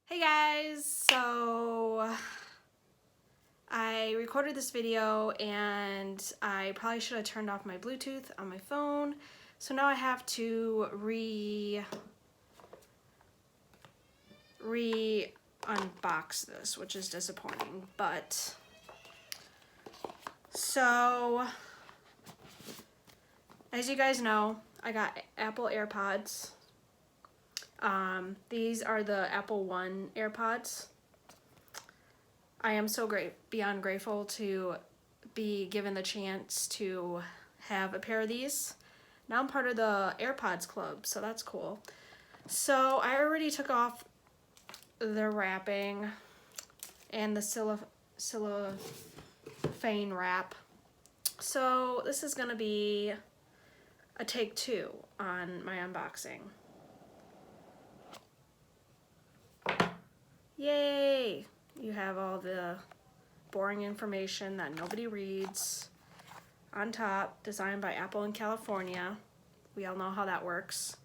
Hey guys, so I recorded this video and I probably should have turned off my Bluetooth on my phone. So now I have to unbox this, which is disappointing, but so as you guys know, I got Apple AirPods. These are the Apple One AirPods. I am so beyond grateful to be given the chance to have a pair of these. Now I'm part of the AirPods club, so that's cool. So I already took off the wrapping and the cellophane wrap. So this is gonna be a take two on my unboxing. Yay! You have all the boring information that nobody reads on top, designed by Apple in California. We all know how that works.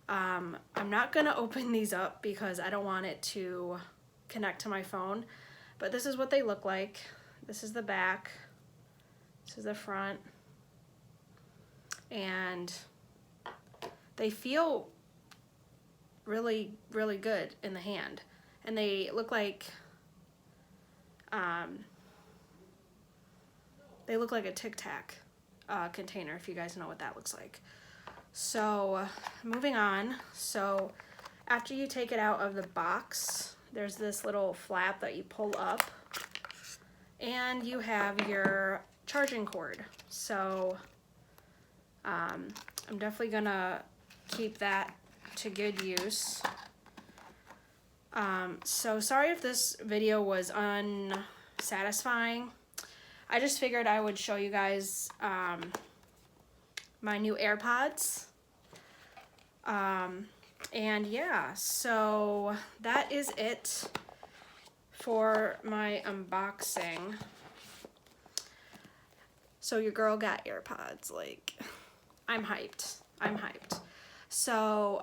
I'm not gonna open these up because I don't want it to connect to my phone, but this is what they look like. This is the back, this is the front, and they feel really, really good in the hand. And they look like a Tic Tac container, if you guys know what that looks like. So moving on. So after you take it out of the box, there's this little flap that you pull up, and you have your charging cord. So I'm definitely gonna keep that to good use. So sorry if this video was unsatisfying. I just figured I would show you guys my new AirPods. And yeah, so that is it for my unboxing. So your girl got AirPods, like, I'm hyped. I'm hyped. So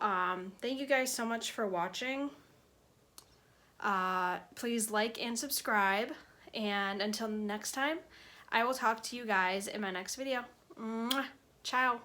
thank you guys so much for watching. Please like and subscribe, and until next time, I will talk to you guys in my next video. Mwah. Ciao.